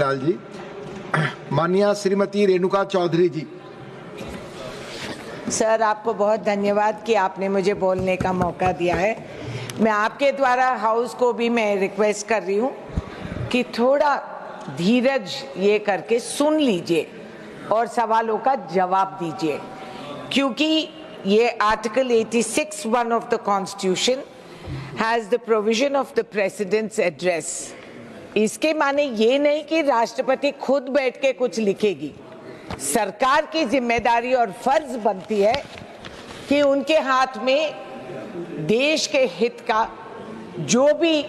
लाल जी, माननीय श्रीमती रेणुका चौधरी जी। सर, आपको बहुत धन्यवाद कि आपने मुझे बोलने का मौका दिया है। मैं आपके द्वारा हाउस को भी मैं रिक्वेस्ट कर रही हूँ कि थोड़ा धीरज ये करके सुन लीजिए और सवालों का जवाब दीजिए, क्योंकि ये article 86(1) of the constitution has the provision of the president's address. इसके माने ये नहीं कि राष्ट्रपति खुद बैठ के कुछ लिखेगी। सरकार की जिम्मेदारी और फर्ज बनती है कि उनके हाथ में देश के हित का जो भी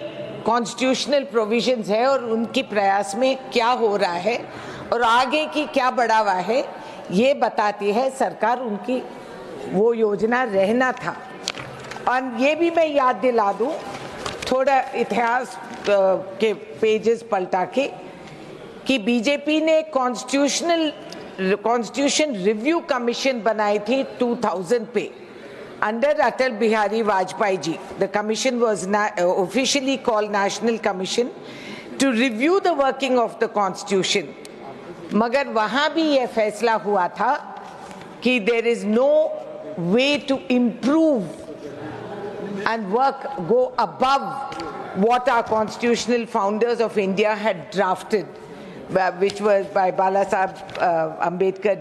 कॉन्स्टिट्यूशनल प्रोविजंस है और उनके प्रयास में क्या हो रहा है और आगे की क्या बढ़ावा है, ये बताती है सरकार। उनकी वो योजना रहना था। और ये भी मैं याद दिला दूं, थोड़ा इतिहास के पेजेस पलटा के, कि बीजेपी ने कॉन्स्टिट्यूशन रिव्यू कमीशन बनाई थी 2000 पे under Atal Bihari Vajpayee ji. The commission was officially called national commission to review the working of the constitution. मगर वहां भी यह फैसला हुआ था कि there is no way to improve and work go above what our constitutional founders of India had drafted, which was by Baba Saheb Ambedkar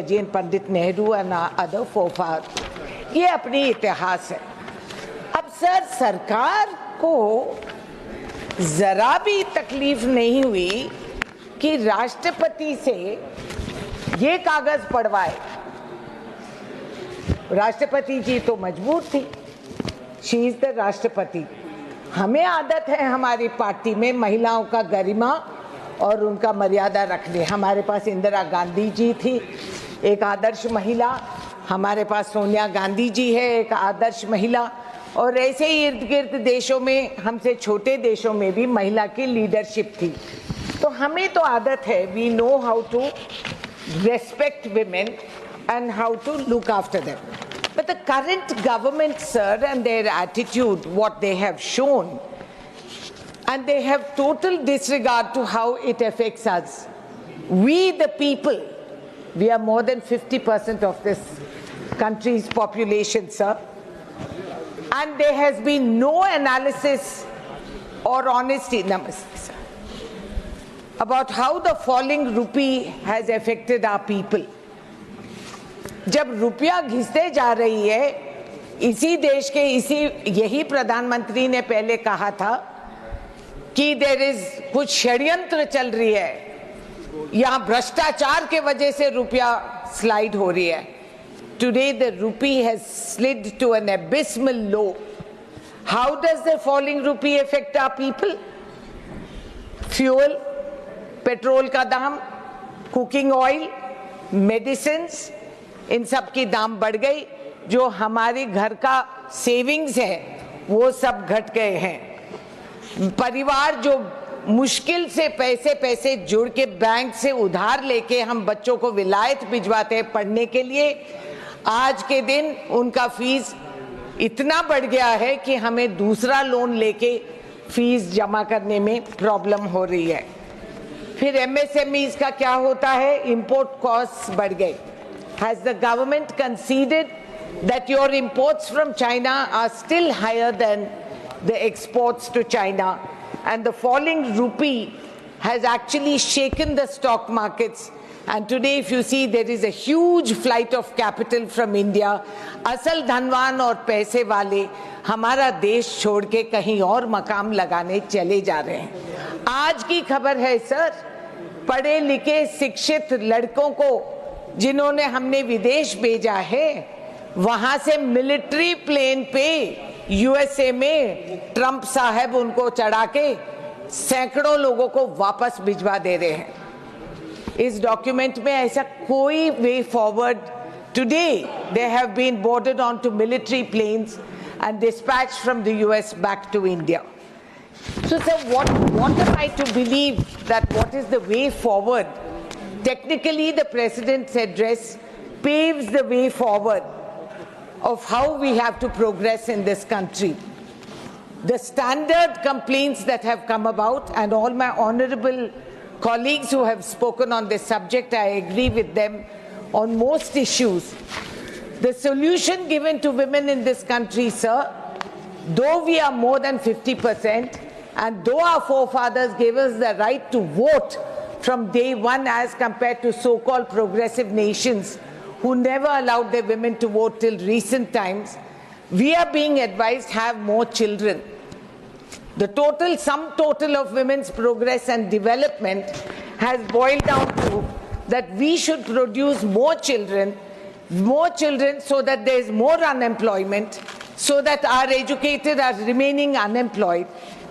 ji, and Pandit Nehru and our other forefathers. ये अपनी इतिहास है। अब sir, सरकार को जरा भी तकलीफ नहीं हुई कि राष्ट्रपति से ये कागज पढ़वाए। राष्ट्रपति जी तो मजबूर थी, शी इज द राष्ट्रपति। हमें आदत है हमारी पार्टी में महिलाओं का गरिमा और उनका मर्यादा रखने। हमारे पास इंदिरा गांधी जी थी, एक आदर्श महिला। हमारे पास सोनिया गांधी जी है, एक आदर्श महिला। और ऐसे ही इर्द गिर्द देशों में, हमसे छोटे देशों में भी महिला की लीडरशिप थी। तो हमें तो आदत है, we know how to respect women and how to look after them. But the current government, sir, and their attitude, what they have shown, and they have total disregard to how it affects us. We, the people, we are more than 50% of this country's population, sir. And there has been no analysis or honesty, namaste, sir, about how the falling rupee has affected our people. जब रुपया घिसते जा रही है, इसी देश के यही प्रधानमंत्री ने पहले कहा था कि देयर इज कुछ षड्यंत्र चल रही है, यहाँ भ्रष्टाचार के वजह से रुपया स्लाइड हो रही है। Today the rupee has slid to an abysmal low. How does the falling rupee affect our people? Fuel, petrol का दाम, कुकिंग ऑयल, मेडिसिन्स, इन सब की दाम बढ़ गई। जो हमारे घर का सेविंग्स है वो सब घट गए हैं। परिवार जो मुश्किल से पैसे जोड़ के बैंक से उधार लेके हम बच्चों को विलायत भिजवाते हैं पढ़ने के लिए, आज के दिन उनका फीस इतना बढ़ गया है कि हमें दूसरा लोन लेके फीस जमा करने में प्रॉब्लम हो रही है। फिर एमएसएमईज का क्या होता है? इंपोर्ट कॉस्ट बढ़ गई। Has the government conceded that your imports from China are still higher than the exports to China? And the falling rupee has actually shaken the stock markets. And today, if you see, there is a huge flight of capital from India. असल धनवान और पैसे वाले हमारा देश छोड़ के कहीं और मकाम लगाने चले जा रहे हैं। आज की खबर है सर, पढ़े लिखे शिक्षित लड़कों को जिन्होंने हमने विदेश भेजा है, वहां से मिलिट्री प्लेन पे यूएसए में ट्रंप साहब उनको चढ़ा के सैकड़ों लोगों को वापस भिजवा दे रहे हैं। इस डॉक्यूमेंट में ऐसा कोई way forward. Today they have been boarded on to military planes and dispatched from the US back to India. So sir, what am I to believe that what is the way forward? Technically, the President's address paves the way forward of how we have to progress in this country. the standard complaints that have come about, and all my honorable colleagues who have spoken on this subject, I agree with them on most issues. The solution given to women in this country, sir, though we are more than 50%, and though our forefathers gave us the right to vote from day one as compared to so-called progressive nations who never allowed their women to vote till recent times, we are being advised to have more children. The sum total of women's progress and development has boiled down to that we should produce more children so that there is more unemployment, so that our educated are remaining unemployed.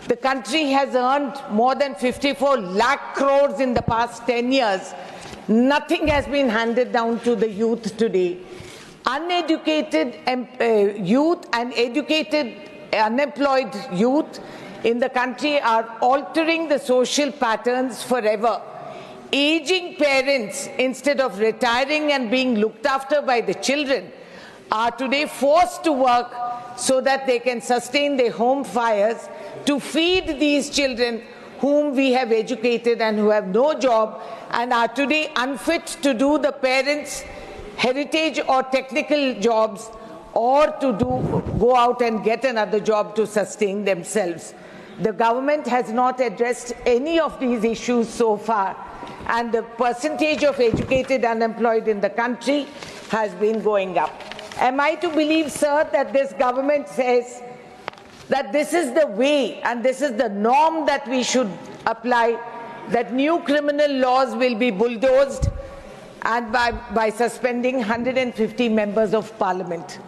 The country has earned more than 54 lakh crores in the past 10 years. Nothing has been handed down to the youth today. Uneducated youth and educated unemployed youth in the country are altering the social patterns forever. Aging parents, instead of retiring and being looked after by the children, are today forced to work so that they can sustain their home fires to feed these children whom we have educated and who have no job and are today unfit to do the parents' heritage or technical jobs, or to go out and get another job to sustain themselves. The government has not addressed any of these issues so far, and the percentage of educated unemployed in the country has been going up. Am I to believe, sir, that this government says that this is the way and this is the norm that we should apply, that new criminal laws will be bulldozed and by suspending 150 members of parliament?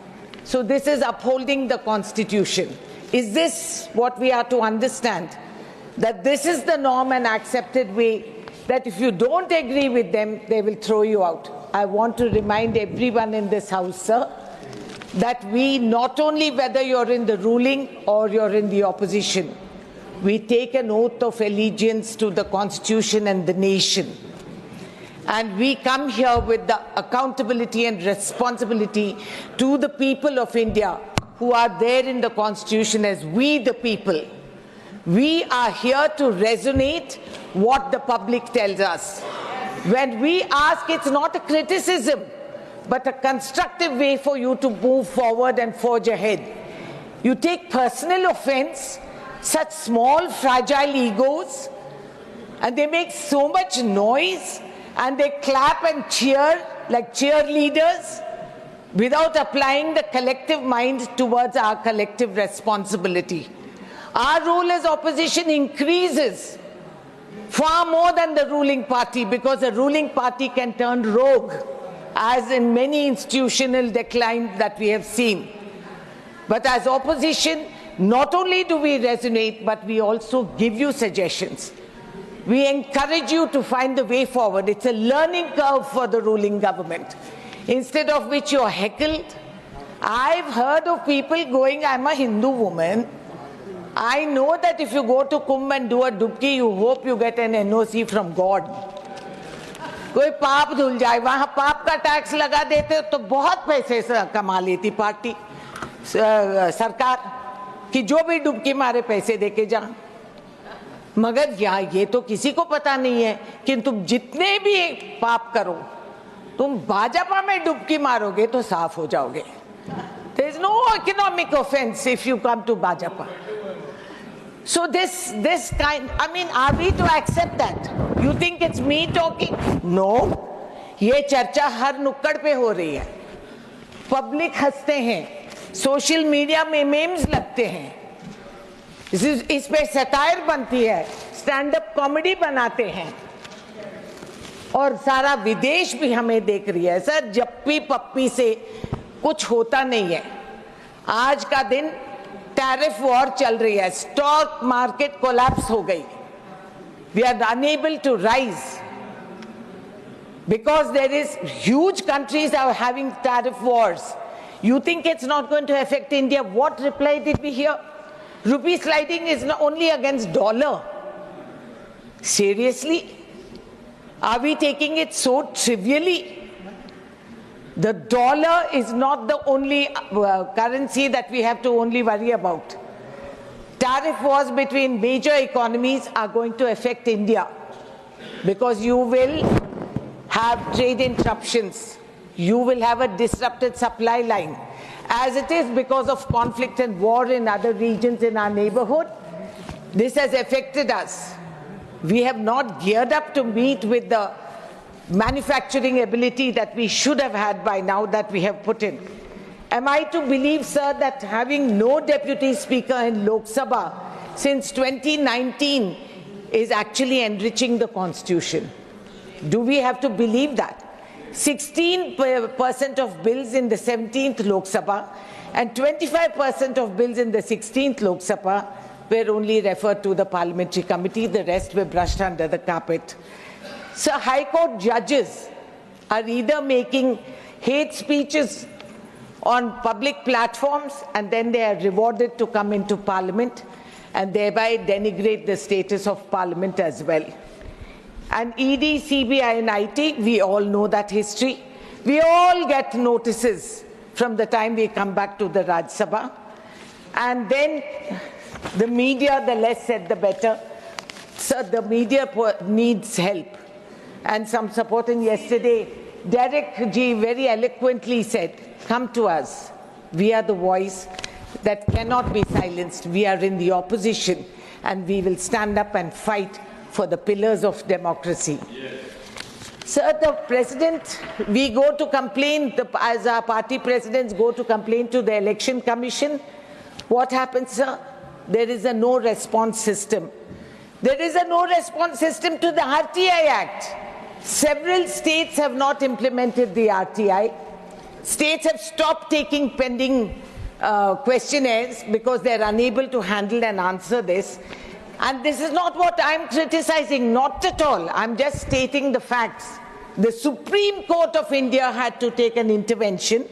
So this is upholding the constitution. Is this what we are to understand? That this is the norm and accepted way, that if you don't agree with them, they will throw you out. I want to remind everyone in this house, sir, that we not only, whether you're in the ruling or you're in the opposition, we take an oath of allegiance to the Constitution and the nation. And we come here with the accountability and responsibility to the people of India who are there in the Constitution as we the people. We are here to resonate what the public tells us. When we ask, it's not a criticism, but a constructive way for you to move forward and forge ahead. You take personal offense, such small, fragile egos, and they make so much noise, and they clap and cheer like cheerleaders without applying the collective mind towards our collective responsibility. Our role as opposition increases far more than the ruling party, because the ruling party can turn rogue, as in many institutional decline that we have seen. But as opposition, not only do we resonate, but we also give you suggestions. We encourage you to find the way forward. It's a learning curve for the ruling government, instead of which you're heckled. I've heard of people going, I'm a Hindu woman. I know that if you go to Kumbh and do a dubki, you hope you get an NOC from God. कोई पाप धुल जाए, वहाँ पाप का tax लगा देते तो बहुत पैसे कमा लेती पार्टी सरकार कि जो भी डुबकी मारे पैसे देके जा। मगर ये तो किसी को पता नहीं है कि तुम जितने भी पाप करो, तुम भाजपा में डुबकी मारोगे तो साफ हो जाओगे. There is no economic offense if you come to Bajapa. So this kind, I mean, are we to accept that? You think it's me talking? No. ये चर्चा हर नुक्कड़ पे हो रही है. पब्लिक हंसते हैं, सोशल मीडिया में मेम्स लगते हैं, इस पे सटायर बनती है, स्टैंड अप कॉमेडी बनाते हैं, और सारा विदेश भी हमें देख रही है. सर, जप्पी पप्पी से कुछ होता नहीं है. आज का दिन टैरिफ वॉर चल रही है, स्टॉक मार्केट कोलैप्स हो गई. We are unable to rise because there is huge countries are having tariff wars. You think it's not going to affect India? What reply did we hear? Rupee sliding is not only against dollar. Seriously? Are we taking it so trivially? The dollar is not the only currency that we have to only worry about. tariff wars between major economies are going to affect India, because you will have trade interruptions. You will have a disrupted supply line. As it is, because of conflict and war in other regions in our neighborhood, this has affected us. We have not geared up to meet with the manufacturing ability that we should have had by now, that we have put in. Am I to believe, sir, that having no deputy speaker in Lok Sabha since 2019 is actually enriching the constitution? Do we have to believe that? 16% of bills in the 17th Lok Sabha and 25% of bills in the 16th Lok Sabha were only referred to the parliamentary committee. The rest were brushed under the carpet. So High Court judges are either making hate speeches on public platforms and then they are rewarded to come into Parliament and thereby denigrate the status of Parliament as well. And ED, CBI and IT, we all know that history. We all get notices from the time we come back to the Rajya Sabha. And then the media, the less said the better. So the media needs help and some support. And yesterday, Derek G very eloquently said, come to us. We are the voice that cannot be silenced. We are in the opposition and we will stand up and fight for the pillars of democracy. Yes. Sir, the President, we go to complain, as our party presidents go to complain to the Election Commission. What happens, sir? There is a no response system. There is a no response system to the RTI Act. Several states have not implemented the RTI. States have stopped taking pending questionnaires because they are unable to handle and answer this. And this is not what I'm criticizing, not at all. I'm just stating the facts. The Supreme Court of India had to take an intervention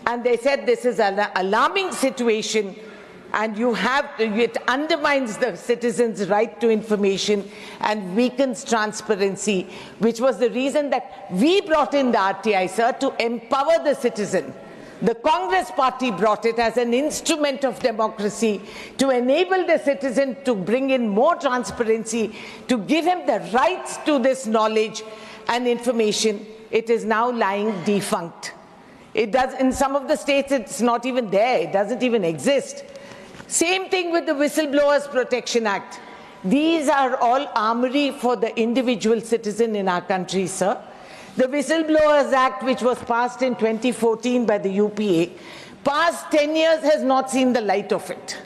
and they said this is an alarming situation and it undermines the citizens' right to information and weakens transparency, which was the reason that we brought in the RTI, sir, to empower the citizen. The Congress party brought it as an instrument of democracy to enable the citizen to bring in more transparency, to give him the rights to this knowledge and information. It is now lying defunct. It does, in some of the states, it's not even there. It doesn't even exist. Same thing with the Whistleblowers Protection Act. These are all armory for the individual citizen in our country, sir. The Whistleblowers Act, which was passed in 2014 by the UPA, past 10 years has not seen the light of it.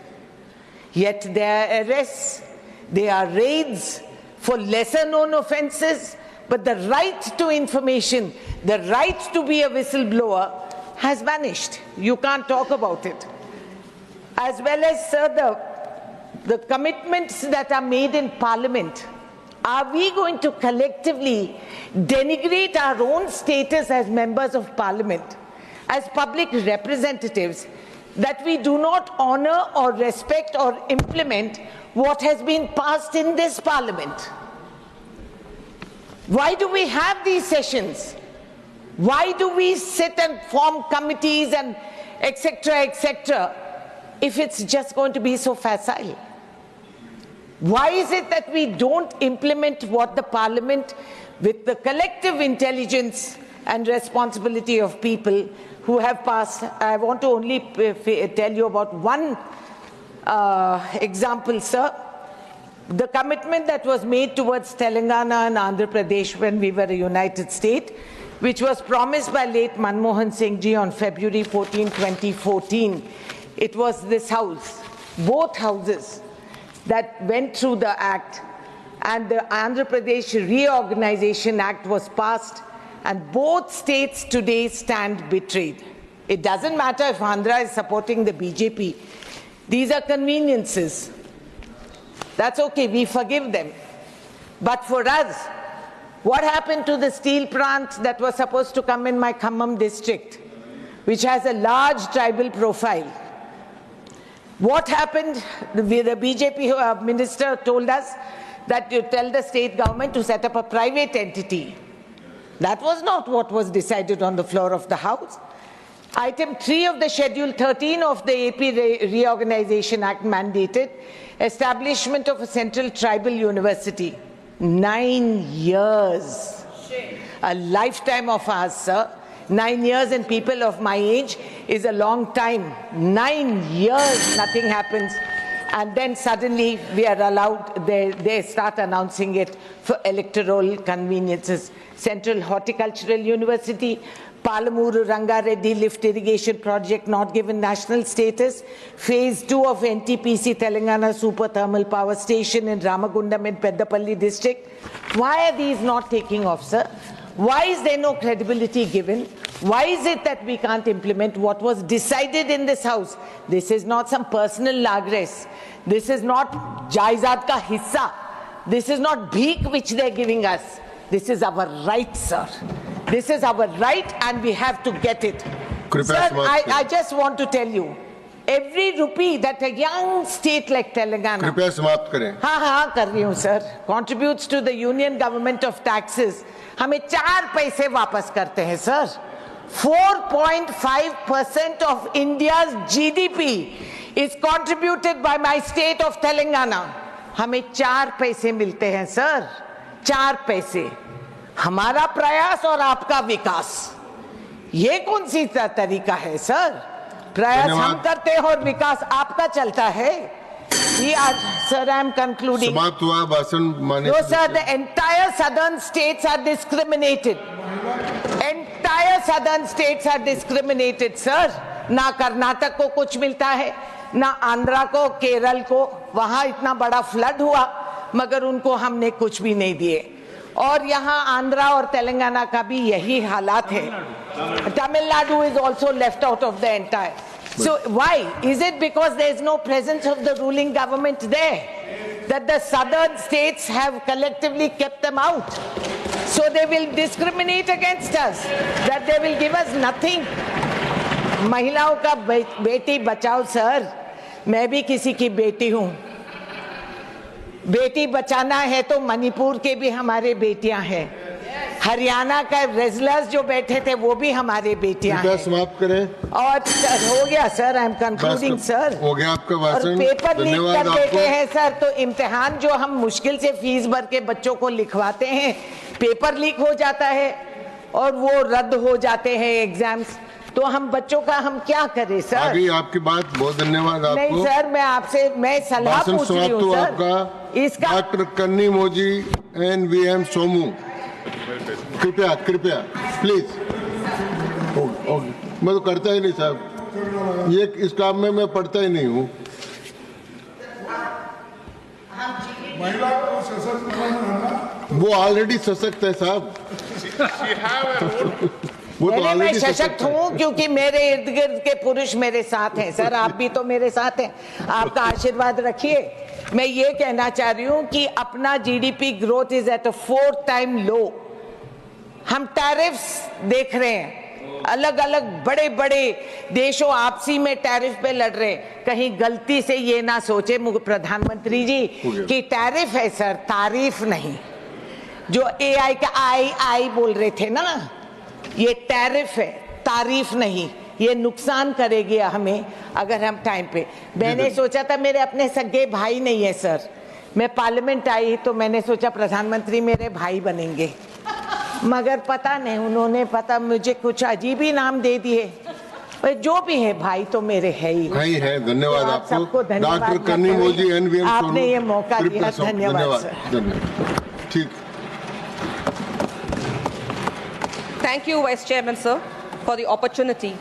Yet there are arrests, there are raids for lesser known offences, but the right to information, the right to be a whistleblower has vanished. You can't talk about it. As well as, sir, the commitments that are made in Parliament. Are we going to collectively denigrate our own status as members of Parliament, as public representatives, that we do not honor or respect or implement what has been passed in this Parliament? Why do we have these sessions? Why do we sit and form committees and etc., if it's just going to be so facile? Why is it that we don't implement what the Parliament, with the collective intelligence and responsibility of people who have passed? I want to only tell you about one example, sir. The commitment that was made towards Telangana and Andhra Pradesh when we were a united state, which was promised by late Manmohan Singh ji on February 14, 2014. It was this house, both houses, that went through the act, and the Andhra Pradesh Reorganization Act was passed, and both states today stand betrayed. It doesn't matter if Andhra is supporting the BJP. These are conveniences. That's okay, we forgive them. But for us, what happened to the steel plant that was supposed to come in my Khammam district, which has a large tribal profile? What happened? The BJP minister told us that you tell the state government to set up a private entity. That was not what was decided on the floor of the House. Item 3 of the Schedule 13 of the AP Reorganization Act mandated establishment of a central tribal university. 9 years. A lifetime of ours, sir. 9 years, and people of my age is a long time. 9 years, nothing happens. And then suddenly we are allowed, they start announcing it for electoral conveniences. Central Horticultural University, Palamuru Rangareddy lift irrigation project not given national status. Phase 2 of NTPC Telangana Super Thermal Power Station in Ramagundam in Peddapalli district. Why are these not taking off, sir? Why is there no credibility given? Why is it that we can't implement what was decided in this house? This is not some personal lagres. This is not jaizad ka hissa. This is not bheek which they're giving us. This is our right, sir. This is our right and we have to get it. Sir, I just want to tell you, every rupee that a young state like Telangana kar rahi hu, sir, contributes to the union government of taxes, हमें 4 पैसे वापस करते हैं, sir. 4.5% of India's GDP is contributed by my state of Telangana. हमें 4 पैसे मिलते हैं, sir. 4 पैसे. हमारा प्रयास और आपका विकास, ये कौन सी तरीका है, सर? प्रयास हम करते हैं और विकास आपका चलता है. Sir, I am concluding. समाप्त हुआ भाषण माने. No, sir, the entire southern states are discriminated. Entire southern states are discriminated, sir. ना कर्नाटक को कुछ मिलता है, ना आंध्रा को, केरल को. वहाँ इतना बड़ा फ्लड हुआ, मगर उनको हमने कुछ भी नहीं दिए. और यहाँ आंध्रा और तेलंगाना का भी यही हालात है. Tamil Nadu is also left out of the entire. So why? Is it because there is no presence of the ruling government there, that the southern states have collectively kept them out? So they will discriminate against us, that they will give us nothing. महिलाओं का Beti Bachao, sir. मैं भी किसी की बेटी हूँ. बेटी बचाना है तो मणिपुर के भी हमारे बेटियां हैं. हरियाणा का रेजलर्स जो बैठे थे वो भी हमारे बेटियां हैं. समाप्त करें. और हो गया, sir. I am concluding, sir. हो गया आपका भाषण. और पेपर लीक कर देते हैं, सर. तो इम्तिहान जो हम मुश्किल से फीस भर के बच्चों को लिखवाते हैं, पेपर लीक हो जाता है और वो रद्द हो जाते हैं एग्जाम्स. तो हम बच्चों का हम क्या करें, सर? आगे आपकी बात. बहुत धन्यवाद आपको. नहीं सर, मैं सलाह पूछ रही हूँ, सर. इसका डॉक्टर कन्नी मोजी एंड VM सोमू, कृपया प्लीज. मैं तो करता ही नहीं, साहब. ये इस काम में मैं पढ़ता ही नहीं हूँ. वो ऑलरेडी सशक्त है, साहब. मैं सशक्त हूँ क्योंकि मेरे इर्द गिर्द के पुरुष मेरे साथ हैं, सर. आप भी तो मेरे साथ हैं. आपका आशीर्वाद रखिए. मैं ये कहना चाह रही हूँ कि अपना GDP growth is at a 4th time low. हम टैरिफ्स देख रहे हैं, अलग अलग बड़े बड़े देशों आपसी में टैरिफ पे लड़ रहे हैं. कहीं गलती से ये ना सोचे प्रधानमंत्री जी कि टैरिफ है, सर, तारीफ नहीं. जो AI का आई बोल रहे थे ना, ये टैरिफ है, तारीफ नहीं. ये नुकसान करेगी हमें अगर हम टाइम पे. मैंने सोचा था, मेरे अपने सगे भाई नहीं है, सर. मैं पार्लियामेंट आई तो मैंने सोचा प्रधानमंत्री मेरे भाई बनेंगे, मगर पता नहीं, उन्होंने पता मुझे कुछ अजीब ही नाम दे दिए. जो भी है, भाई तो मेरे है ही है. धन्यवाद तो आपको. सबको धन्यवाद. डॉक्टर कन्नी मोजी NVM, आपने ये मौका दिया. धन्यवाद, सर. ठीक. Thank you, Vice Chairman, sir, for the opportunity